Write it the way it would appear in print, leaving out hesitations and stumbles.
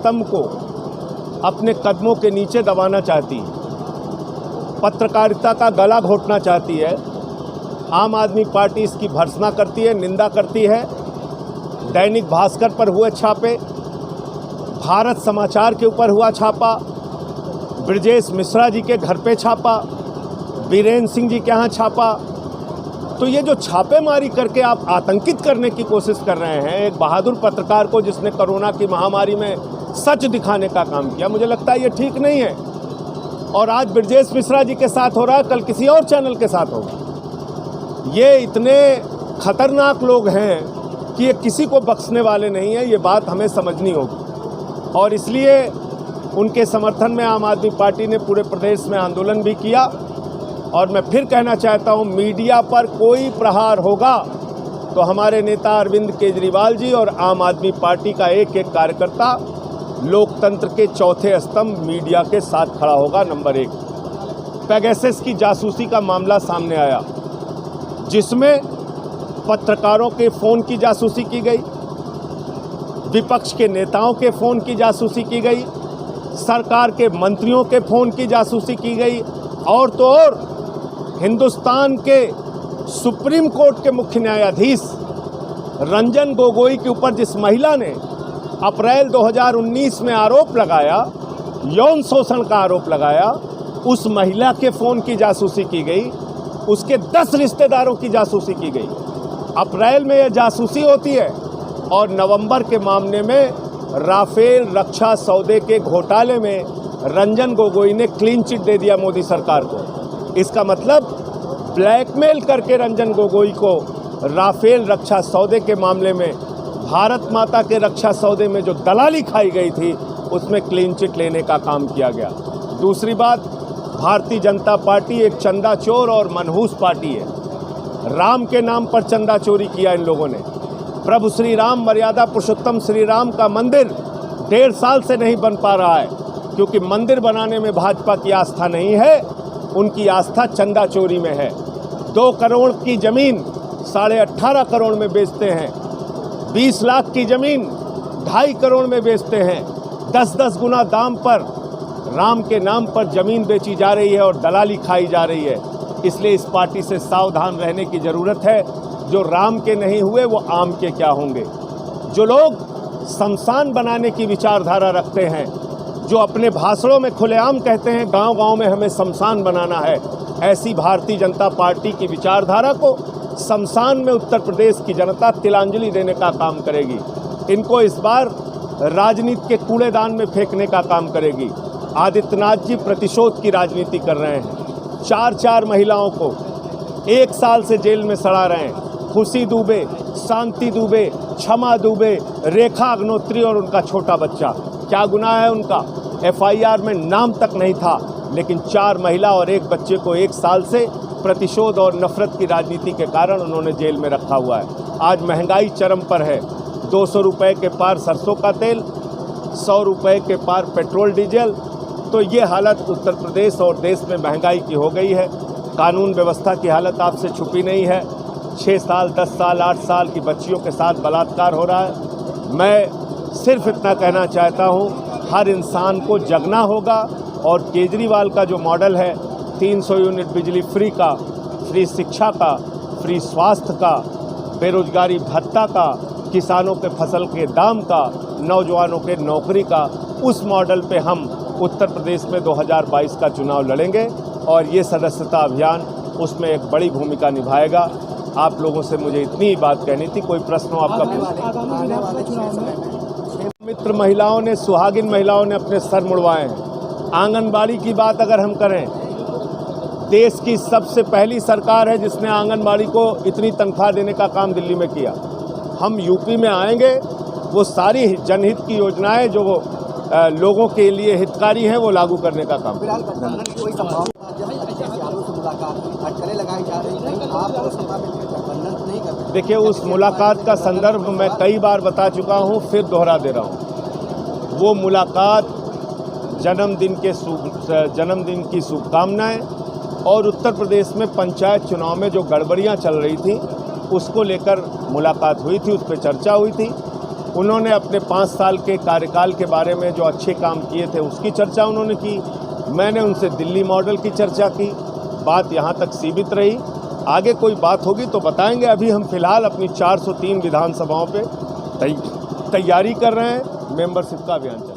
स्तंभ को अपने कदमों के नीचे दबाना चाहती है, पत्रकारिता का गला घोटना चाहती है। आम आदमी पार्टी इसकी भर्त्सना करती है, निंदा करती है। दैनिक भास्कर पर हुए छापे, भारत समाचार के ऊपर हुआ छापा, ब्रजेश मिश्रा जी के घर पे छापा, बीरेन सिंह जी के यहाँ छापा। तो ये जो छापेमारी करके आप आतंकित करने की कोशिश कर रहे हैं एक बहादुर पत्रकार को, जिसने कोरोना की महामारी में सच दिखाने का काम किया, मुझे लगता है ये ठीक नहीं है। और आज ब्रजेश मिश्रा जी के साथ हो रहा है, कल किसी और चैनल के साथ होगा। ये इतने खतरनाक लोग हैं कि ये किसी को बख्शने वाले नहीं हैं, ये बात हमें समझनी होगी। और इसलिए उनके समर्थन में आम आदमी पार्टी ने पूरे प्रदेश में आंदोलन भी किया। और मैं फिर कहना चाहता हूं, मीडिया पर कोई प्रहार होगा तो हमारे नेता अरविंद केजरीवाल जी और आम आदमी पार्टी का एक एक कार्यकर्ता लोकतंत्र के चौथे स्तंभ मीडिया के साथ खड़ा होगा। नंबर 1, पेगासस की जासूसी का मामला सामने आया, जिसमें पत्रकारों के फ़ोन की जासूसी की गई, विपक्ष के नेताओं के फ़ोन की जासूसी की गई, सरकार के मंत्रियों के फ़ोन की जासूसी की गई, और तो और हिंदुस्तान के सुप्रीम कोर्ट के मुख्य न्यायाधीश रंजन गोगोई के ऊपर जिस महिला ने अप्रैल 2019 में आरोप लगाया, यौन शोषण का आरोप लगाया, उस महिला के फ़ोन की जासूसी की गई, उसके 10 रिश्तेदारों की जासूसी की गई। अप्रैल में यह जासूसी होती है और नवंबर के मामले में राफेल रक्षा सौदे के घोटाले में रंजन गोगोई ने क्लीन चिट दे दिया मोदी सरकार को। इसका मतलब ब्लैकमेल करके रंजन गोगोई को राफेल रक्षा सौदे के मामले में, भारत माता के रक्षा सौदे में जो दलाली खाई गई थी, उसमें क्लीन चिट लेने का काम किया गया। दूसरी बात, भारतीय जनता पार्टी एक चंदा चोर और मनहूस पार्टी है। राम के नाम पर चंदा चोरी किया इन लोगों ने। प्रभु श्री राम, मर्यादा पुरुषोत्तम श्री राम का मंदिर 1.5 साल से नहीं बन पा रहा है, क्योंकि मंदिर बनाने में भाजपा की आस्था नहीं है, उनकी आस्था चंदा चोरी में है। 2 करोड़ की ज़मीन 18.5 करोड़ में बेचते हैं, 20 लाख की ज़मीन 2.5 करोड़ में बेचते हैं। 10-10 गुना दाम पर राम के नाम पर ज़मीन बेची जा रही है और दलाली खाई जा रही है। इसलिए इस पार्टी से सावधान रहने की ज़रूरत है। जो राम के नहीं हुए वो आम के क्या होंगे। जो लोग शमशान बनाने की विचारधारा रखते हैं, जो अपने भाषणों में खुलेआम कहते हैं गांव-गांव में हमें शमशान बनाना है, ऐसी भारतीय जनता पार्टी की विचारधारा को शमशान में उत्तर प्रदेश की जनता तिलांजलि देने का काम करेगी। इनको इस बार राजनीति के कूड़ेदान में फेंकने का काम करेगी। आदित्यनाथ जी प्रतिशोध की राजनीति कर रहे हैं। 4 महिलाओं को 1 साल से जेल में सड़ा रहे हैं। खुशी दुबे, शांति दुबे, क्षमा दुबे, रेखा अग्नोत्री और उनका छोटा बच्चा। क्या गुनाह है उनका? FIR में नाम तक नहीं था, लेकिन 4 महिला और 1 बच्चे को 1 साल से प्रतिशोध और नफरत की राजनीति के कारण उन्होंने जेल में रखा हुआ है। आज महंगाई चरम पर है। 200 रुपये के पार सरसों का तेल, 100 रुपये के पार पेट्रोल डीजल। तो ये हालत उत्तर प्रदेश और देश में महंगाई की हो गई है। कानून व्यवस्था की हालत आपसे छुपी नहीं है। 6 साल, 10 साल, 8 साल की बच्चियों के साथ बलात्कार हो रहा है। मैं सिर्फ इतना कहना चाहता हूँ, हर इंसान को जगना होगा और केजरीवाल का जो मॉडल है 300 यूनिट बिजली फ्री का, फ्री शिक्षा का, फ्री स्वास्थ्य का, बेरोजगारी भत्ता का, किसानों के फसल के दाम का, नौजवानों के नौकरी का, उस मॉडल पे हम उत्तर प्रदेश में 2022 का चुनाव लड़ेंगे और ये सदस्यता अभियान उसमें एक बड़ी भूमिका निभाएगा। आप लोगों से मुझे इतनी ही बात कहनी थी। कोई प्रश्न हो आपका? मित्र महिलाओं ने, सुहागिन महिलाओं ने अपने सर मुड़वाए हैं। आंगनबाड़ी की बात अगर हम करें, देश की सबसे पहली सरकार है जिसने आंगनबाड़ी को इतनी तनख्वाह देने का काम दिल्ली में किया। हम यूपी में आएंगे, वो सारी जनहित की योजनाएं जो वो लोगों के लिए हितकारी हैं वो लागू करने का काम। देखिए, उस मुलाकात का संदर्भ मैं कई बार बता चुका हूँ, फिर दोहरा दे रहा हूँ। वो मुलाकात जन्मदिन की शुभकामनाएं और उत्तर प्रदेश में पंचायत चुनाव में जो गड़बड़ियाँ चल रही थी उसको लेकर मुलाकात हुई थी, उस पर चर्चा हुई थी। उन्होंने अपने 5 साल के कार्यकाल के बारे में जो अच्छे काम किए थे उसकी चर्चा उन्होंने की। मैंने उनसे दिल्ली मॉडल की चर्चा की। बात यहाँ तक सीमित रही। आगे कोई बात होगी तो बताएंगे। अभी हम फिलहाल अपनी 403 विधानसभाओं पे तैयारी कर रहे हैं। मेंबरशिप का अभियान चल रहा है।